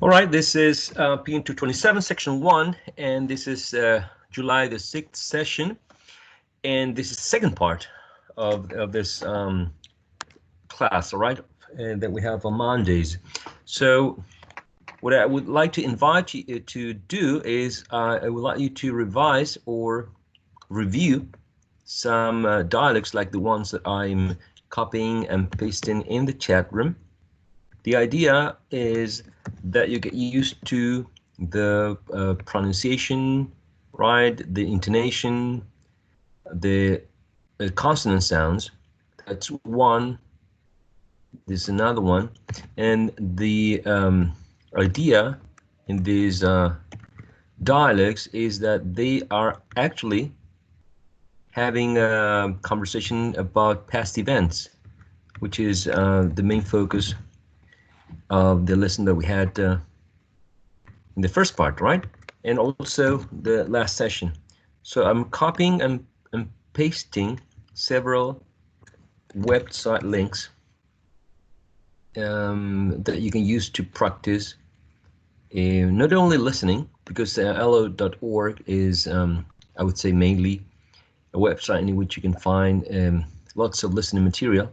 All right, this is PIN227 section 1, and this is July the 6th session, and this is the second part of this class, all right, that we have on Mondays. So what I would like to invite you to do is I would like you to revise or review some dialects like the ones that I'm copying and pasting in the chat room. The idea is that you get used to the pronunciation, right? The intonation, the consonant sounds. That's one. There's another one, and the idea in these dialects is that they are actually having a conversation about past events, which is the main focus of the lesson that we had in the first part, right? And also the last session. So I'm copying and pasting several website links that you can use to practice not only listening, because lo.org is, I would say, mainly a website in which you can find lots of listening material,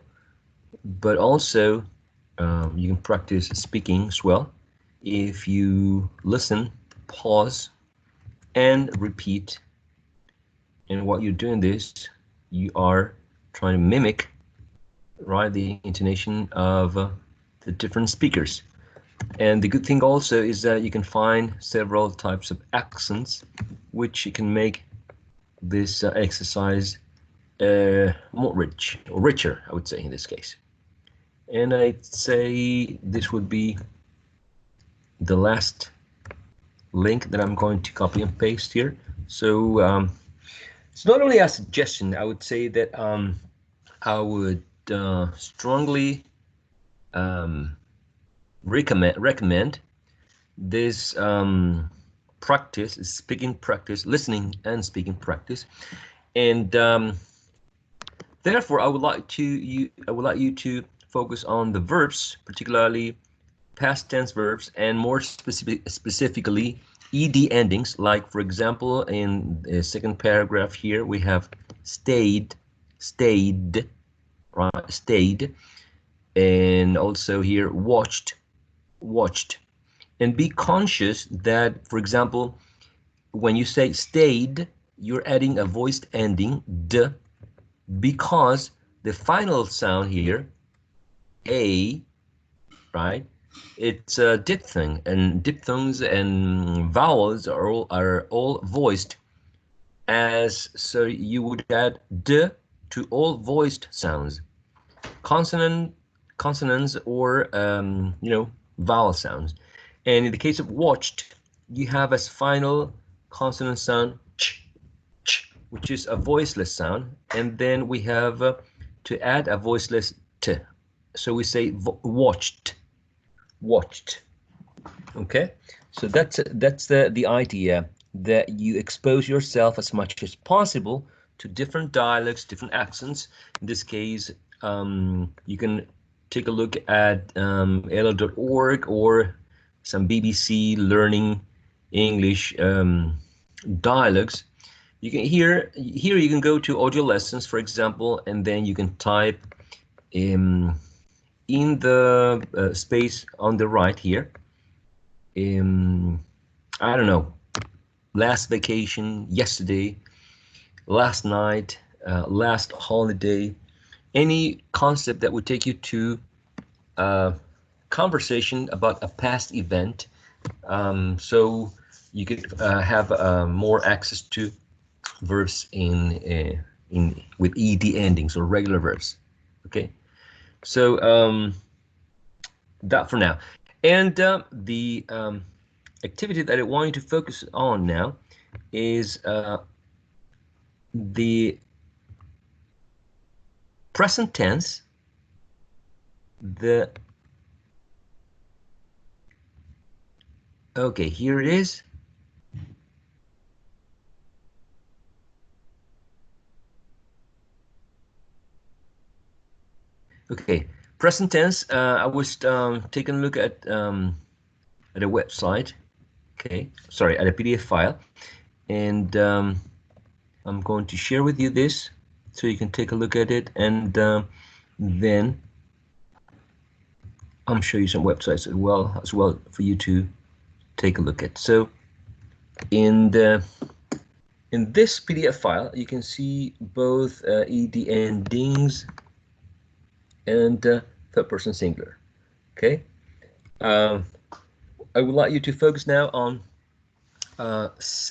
but also you can practice speaking as well if you listen, pause, and repeat. And while you're doing this, you are trying to mimic, right, the intonation of the different speakers. And the good thing also is that you can find several types of accents which you can make this exercise more rich, or richer, I would say, in this case. And I'd say this would be the last link that I'm going to copy and paste here. So it's not only a suggestion, I would say that I would strongly recommend this practice, speaking practice, listening and speaking practice, and therefore I would like you to focus on the verbs, particularly past tense verbs, and more specifically ed endings. Like, for example, in the second paragraph here we have stayed, right? Stayed, and also here watched. And be conscious that, for example, when you say stayed, you're adding a voiced ending d, because the final sound here, a, right, it's a diphthong, and diphthongs and vowels are all voiced, as so you would add d to all voiced sounds, consonants, or vowel sounds. And in the case of watched, you have as final consonant sound ch, which is a voiceless sound, and then we have to add a voiceless t, so we say watched. Okay, so that's the idea, that you expose yourself as much as possible to different dialects, different accents. In this case, you can take a look at lo.org or some BBC Learning English dialects. You can here you can go to audio lessons, for example, and then you can type in the space on the right here, I don't know, last vacation, yesterday, last night, last holiday, any concept that would take you to a conversation about a past event, so you could have more access to verbs with ed endings, or regular verbs. Okay, so that for now. And the activity that I want you to focus on now is the present tense, okay, here it is. Okay, present tense. I was taking a look at at a website. Okay, sorry, at a PDF file, and I'm going to share with you this so you can take a look at it, and then I'm show you some websites as well for you to take a look at. So in this PDF file, you can see both ed endings and third person singular. Okay, I would like you to focus now on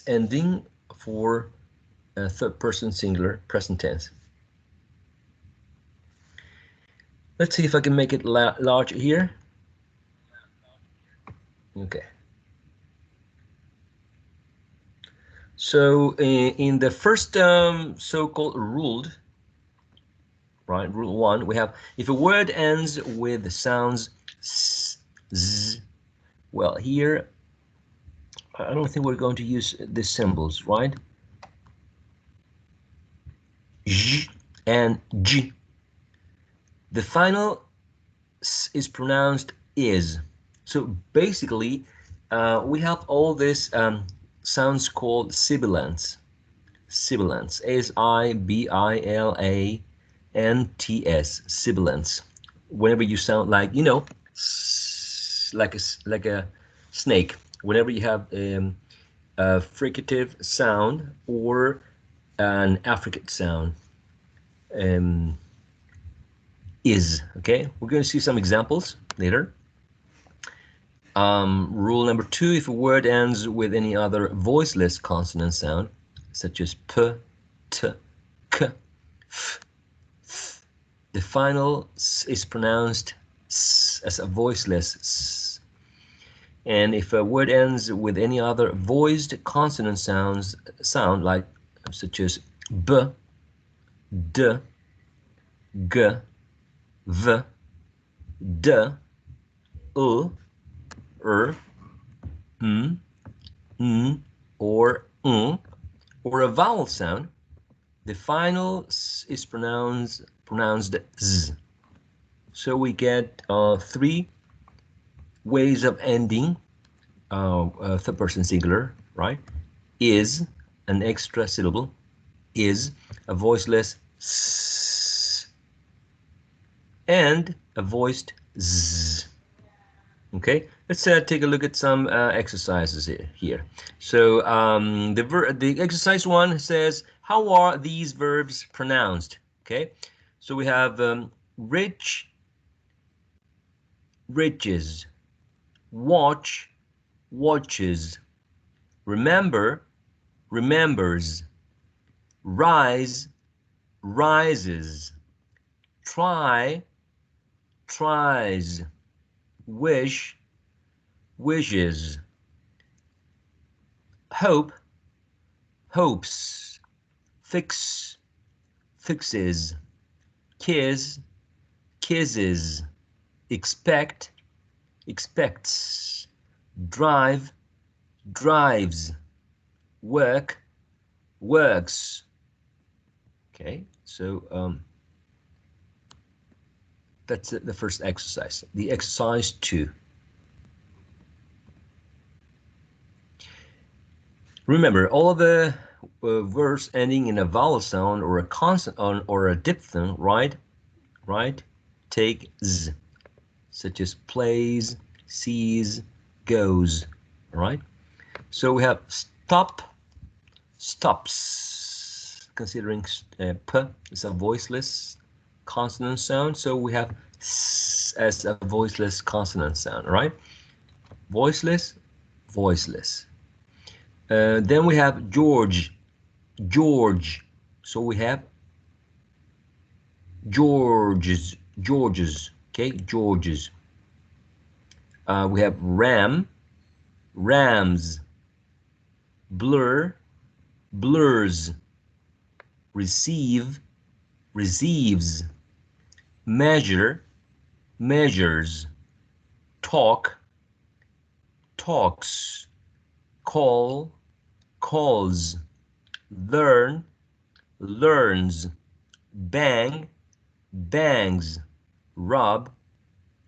ending for third person singular present tense. Let's see if I can make it large here. Okay. So in the first so-called ruled, right, rule 1, we have if a word ends with the sounds s, z, well, here I don't think we're going to use the symbols, right? J and J. The final s is pronounced is. So basically, we have all these sounds called sibilants. Sibilants. S-I-B-I-L-A-N-T-S. Sibilants. Whenever you sound like, you know, like a snake. Whenever you have a fricative sound or an affricate sound. Is, okay? We're going to see some examples later. Rule number 2, if a word ends with any other voiceless consonant sound, such as p, t, k, f, th, the final s is pronounced s as a voiceless s. And if a word ends with any other voiced consonant sound like such as b, d, g, v, d, m, n, or a vowel sound, the final s is pronounced z. So we get 3 ways of ending third person singular, right? Is an extra syllable, is a voiceless s, and a voiced z. Okay, let's take a look at some exercises here. So the exercise 1 says, how are these verbs pronounced? Okay, so we have rich, riches, watch, watches, remember, remembers, rise, rises, try, tries, wish, wishes, hope, hopes, fix, fixes, kiss, kisses, expect, expects, drive, drives, work, works. Okay, so that's the first exercise. The exercise 2. Remember, all of the verbs ending in a vowel sound or a consonant or a diphthong, right? Take z, such as plays, sees, goes. All right. So we have stop, stops. Considering p is a voiceless consonant sound, so we have s as a voiceless consonant sound, right? Voiceless, voiceless. Then we have George, George. So we have Georges, Georges. Okay, Georges. We have ram, rams. Blur, blurs. Receive, receives. Measure, measures. Talk, talks. Call, calls. Learn, learns. Bang, bangs. Rob,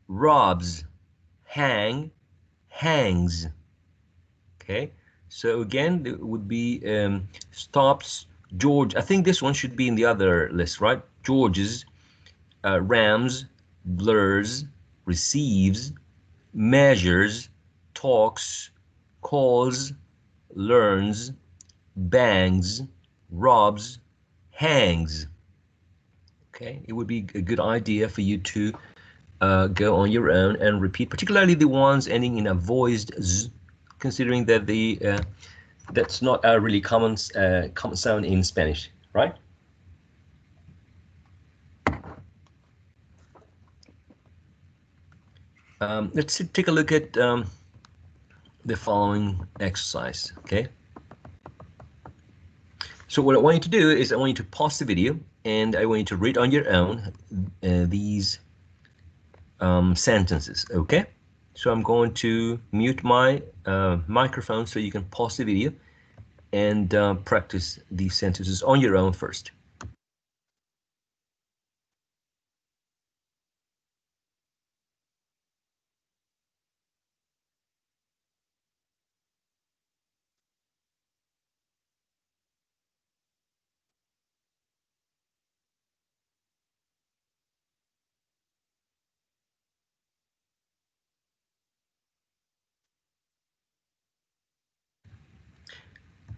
robs. Hang, hangs. Okay, so again, it would be stops, George. I think this one should be in the other list, right? George's, rams, blurs, receives, measures, talks, calls, learns, bangs, robs, hangs. Okay, it would be a good idea for you to go on your own and repeat, particularly the ones ending in a voiced z, considering that that's not a really common sound in Spanish, right? Let's take a look at the following exercise. Okay. So what I want you to do is I want you to pause the video and I want you to read on your own these sentences. Okay. So I'm going to mute my microphone so you can pause the video and practice these sentences on your own first.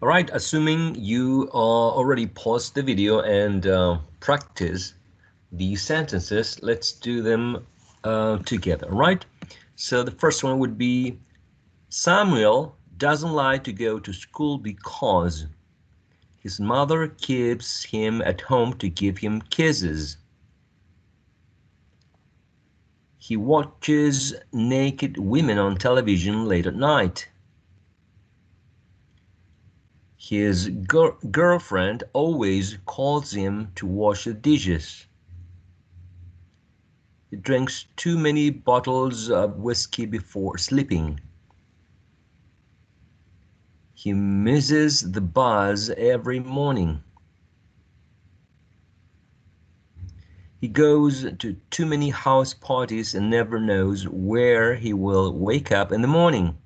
All right, assuming you already paused the video and practice these sentences, let's do them together, all right? So the first one would be, Samuel doesn't like to go to school because his mother keeps him at home to give him kisses. He watches naked women on television late at night. His girlfriend always calls him to wash the dishes. He drinks too many bottles of whiskey before sleeping. He misses the bus every morning. He goes to too many house parties and never knows where he will wake up in the morning.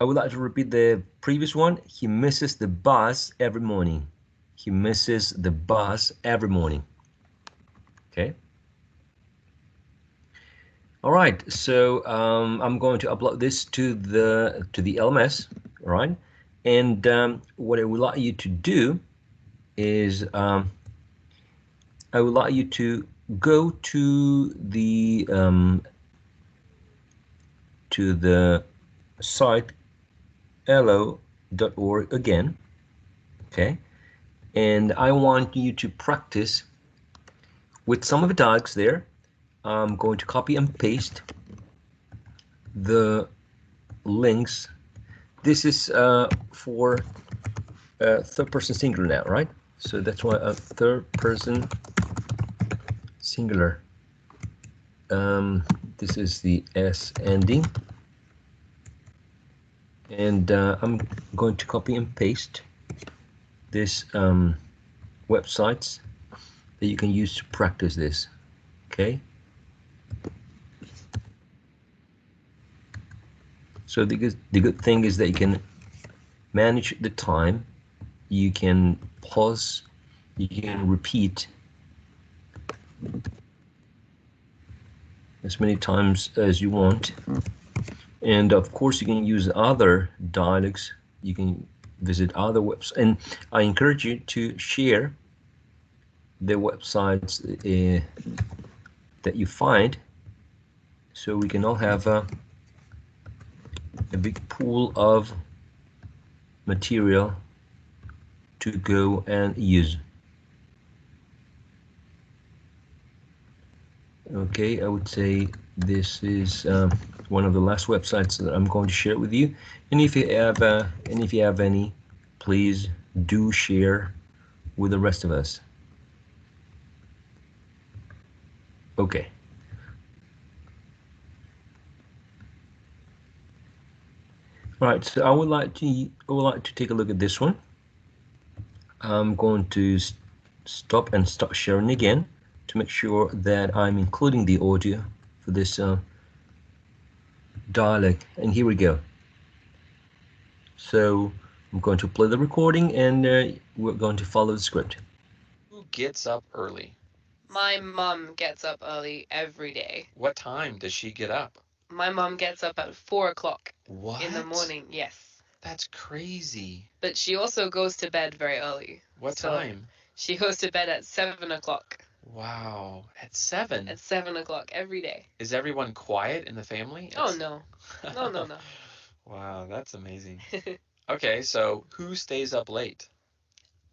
I would like to repeat the previous one. He misses the bus every morning. He misses the bus every morning. Okay. All right. So I'm going to upload this to the LMS. All right. And what I would like you to do is I would like you to go to the site elo.org again, okay, and I want you to practice with some of the dialogues there. I'm going to copy and paste the links. This is for third person singular now, right? So that's why a third person singular. This is the S ending. And I'm going to copy and paste this websites that you can use to practice this. Okay. So the good thing is that you can manage the time. You can pause. You can repeat as many times as you want. And of course, you can use other dialects. You can visit other websites. And I encourage you to share the websites that you find, so we can all have a big pool of material to go and use. Okay, I would say this is one of the last websites that I'm going to share with you. And if you have any, please do share with the rest of us. Okay. All right, so I would like to take a look at this one. I'm going to stop and start sharing again to make sure that I'm including the audio this Dalek, and here we go. So I'm going to play the recording, and we're going to follow the script. Who gets up early? My mom gets up early every day. What time does she get up? My mom gets up at 4 o'clock What? in the morning, yes. That's crazy. But she also goes to bed very early. What So time? She goes to bed at 7 o'clock. Wow. At 7? At 7 o'clock every day. Is everyone quiet in the family? Oh, no. No. Wow, that's amazing. Okay, so who stays up late?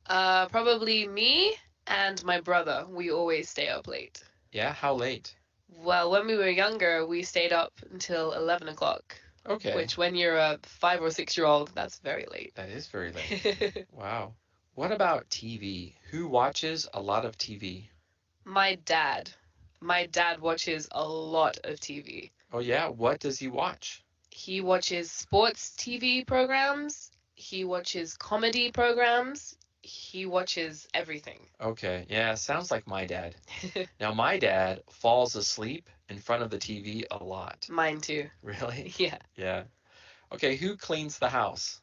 Probably me and my brother. We always stay up late. Yeah, how late? Well, when we were younger, we stayed up until 11 o'clock. Okay. Which, when you're a 5 or 6-year-old, that's very late. That is very late. Wow. What about TV? Who watches a lot of TV? My dad. My dad watches a lot of TV. Oh, yeah? What does he watch? He watches sports TV programs. He watches comedy programs. He watches everything. Okay, yeah, sounds like my dad. Now, my dad falls asleep in front of the TV a lot. Mine too. Really? Yeah. Yeah. Okay, who cleans the house?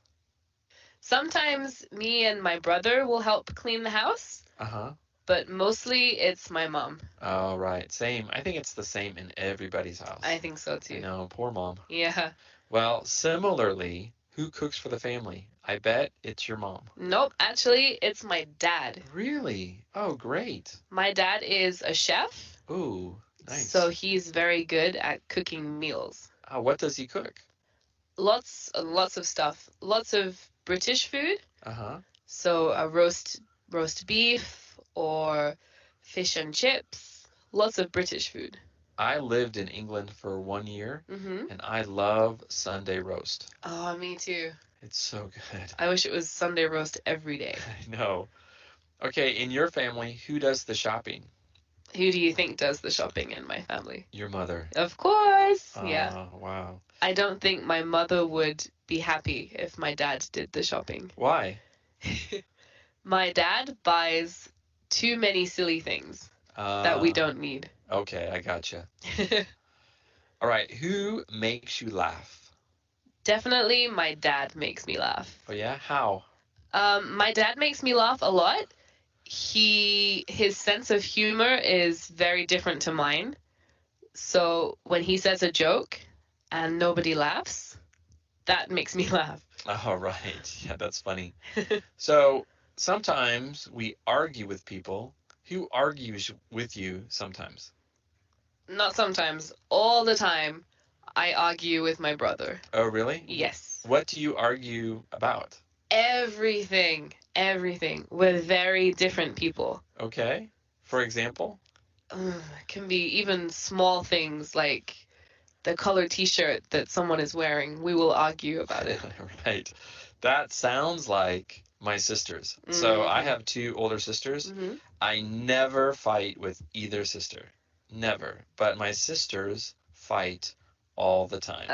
Sometimes me and my brother will help clean the house, Uh-huh. but mostly it's my mom. Oh, right. Same. I think it's the same in everybody's house. I think so I too. know, poor mom. Yeah. Well, similarly, who cooks for the family? I bet it's your mom. Nope, actually, it's my dad. Really? Oh, great. My dad is a chef. Ooh, nice. So he's very good at cooking meals. What does he cook? Lots of stuff. Lots of British food. Uh-huh. So a roast beef or fish and chips. Lots of British food. I lived in England for 1 year, Mm-hmm. and I love Sunday roast. Oh, me too. It's so good. I wish it was Sunday roast every day. I know. Okay, in your family, who does the shopping? Who do you think does the shopping in my family? Your mother. Of course. Yeah. Wow. I don't think my mother would be happy if my dad did the shopping. Why? My dad buys too many silly things that we don't need. Okay, I gotcha. All right, who makes you laugh? Definitely my dad makes me laugh. Oh yeah, how? My dad makes me laugh a lot. His sense of humor is very different to mine. So when he says a joke and nobody laughs, that makes me laugh. Oh, right. Yeah, that's funny. So sometimes we argue with people. Who argues with you sometimes? Not sometimes, all the time, I argue with my brother. Oh, really? Yes. What do you argue about? Everything. We're very different people. Okay. For example? It can be even small things like the color t-shirt that someone is wearing. We will argue about it. Right. That sounds like my sisters. So I have 2 older sisters. Mm-hmm. I never fight with either sister. Never. But my sisters fight all the time.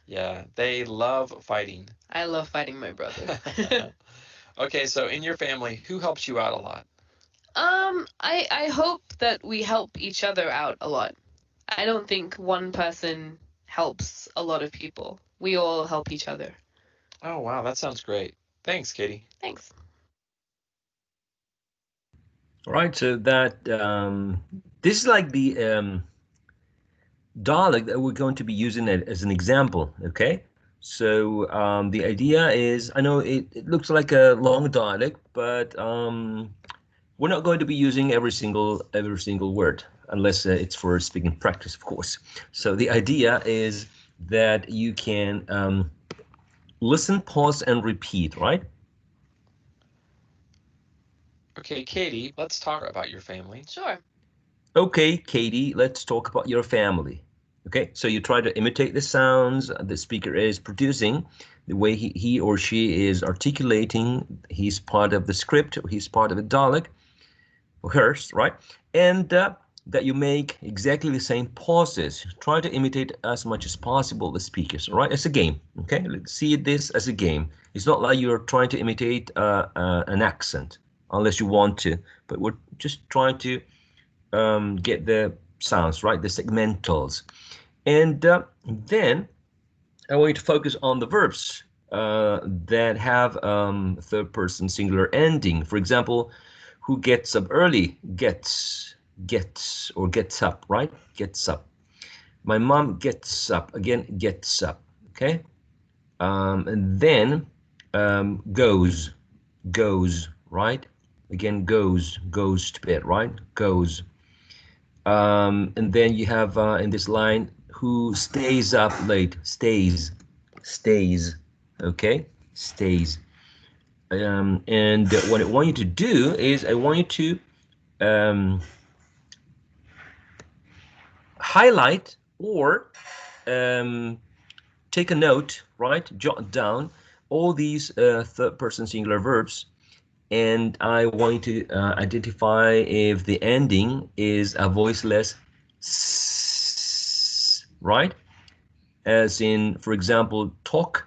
Yeah, they love fighting. I love fighting my brother. Okay, so in your family, who helps you out a lot? I hope that we help each other out a lot. I don't think one person helps a lot of people. We all help each other. Oh, wow, that sounds great. Thanks, Katie. Thanks. All right, so that this is like the Dalek that we're going to be using it as an example. Okay, so the idea is, I know it looks like a long Dalek, but we're not going to be using every single word unless it's for speaking practice, of course. So the idea is that you can listen, pause, and repeat, right? Okay, Katie, let's talk about your family. Sure. Okay, Katie, let's talk about your family. Okay, so you try to imitate the sounds the speaker is producing, the way he or she is articulating. He's part of the script, he's part of the Dalek, or hers, right? And that you make exactly the same pauses. Try to imitate as much as possible the speakers, all right? It's a game, okay? Let's see this as a game. It's not like you're trying to imitate an accent, unless you want to, but we're just trying to get the sounds, right? The segmentals. And then I want you to focus on the verbs that have third person singular ending. For example, who gets up early? Gets, or gets up, right? Gets up. My mom gets up, again, gets up, okay? And then goes, right? Again, goes to bed, right? Goes. And then you have in this line, who stays up late? Stays, okay? Stays. And what I want you to do is I want you to highlight or take a note, right? Jot down all these third person singular verbs, and I want you to identify if the ending is a voiceless s, right? As in, for example, talk,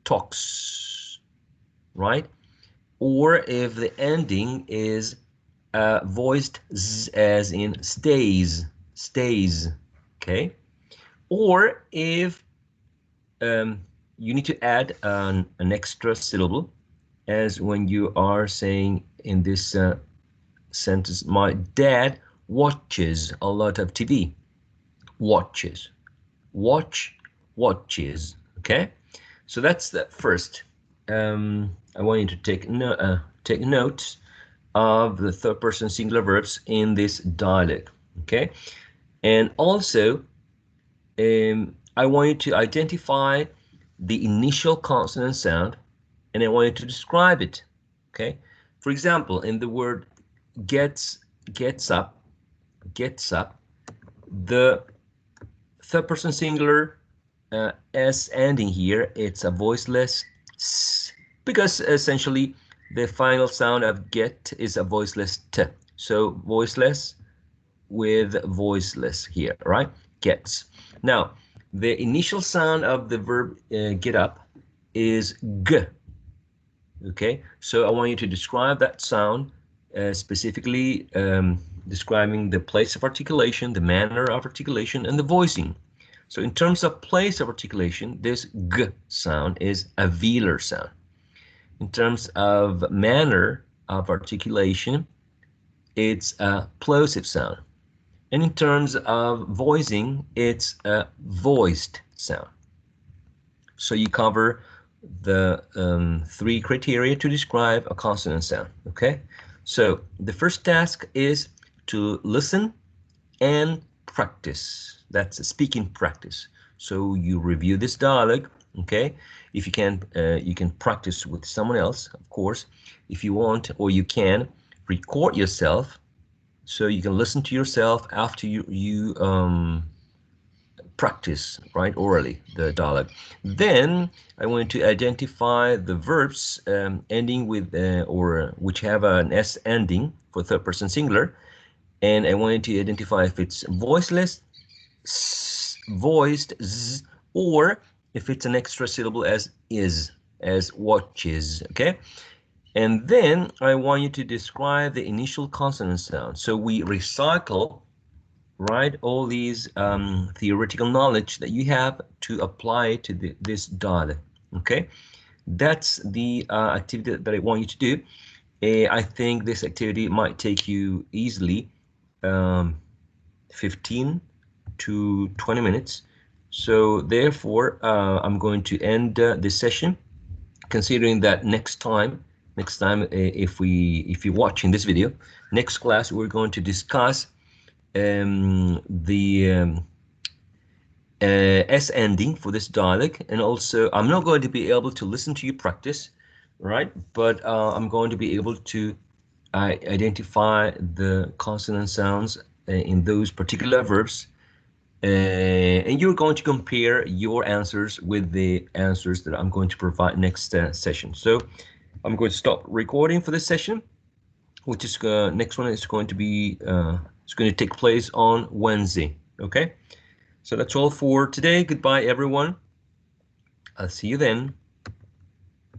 talks, right? Or if the ending is voiced z, as in stays, okay? Or if you need to add an extra syllable, as when you are saying in this sentence, my dad watches a lot of TV. Watches, watches, okay? So that's the first. I want you to take note of the third person singular verbs in this dialogue, okay? And also, I want you to identify the initial consonant sound, and I want you to describe it, okay? For example, in the word gets up, the third person singular S ending here, it's a voiceless S, because essentially the final sound of get is a voiceless T. So voiceless with voiceless here, right? Gets. Now, the initial sound of the verb get up is G. Okay, so I want you to describe that sound, specifically describing the place of articulation, the manner of articulation, and the voicing. So in terms of place of articulation, this G sound is a velar sound. In terms of manner of articulation, it's a plosive sound. And in terms of voicing, it's a voiced sound. So you cover the three criteria to describe a consonant sound, okay? So the first task is to listen and practice. That's a speaking practice. So you review this dialogue, okay? If you can practice with someone else, of course, if you want, or you can record yourself, so you can listen to yourself after you practice, right, orally, the dialogue. Then I want to identify the verbs ending with or which have an S ending for third person singular, and I wanted to identify if it's voiceless, s, voiced, z, or if it's an extra syllable as is, as watches, okay? And then I want you to describe the initial consonant sound. So we recycle, right, all these theoretical knowledge that you have to apply to this dialogue, okay? That's the activity that I want you to do. I think this activity might take you easily 15 to 20 minutes. So therefore, I'm going to end this session, considering that next time, if you're watching this video, next class we're going to discuss the S ending for this dialogue, and also I'm not going to be able to listen to you practice, right? But I'm going to be able to identify the consonant sounds in those particular verbs, and you're going to compare your answers with the answers that I'm going to provide next session. So I'm going to stop recording for this session, which is next one is going to be it's going to take place on Wednesday. Okay, so that's all for today. Goodbye, everyone. I'll see you then.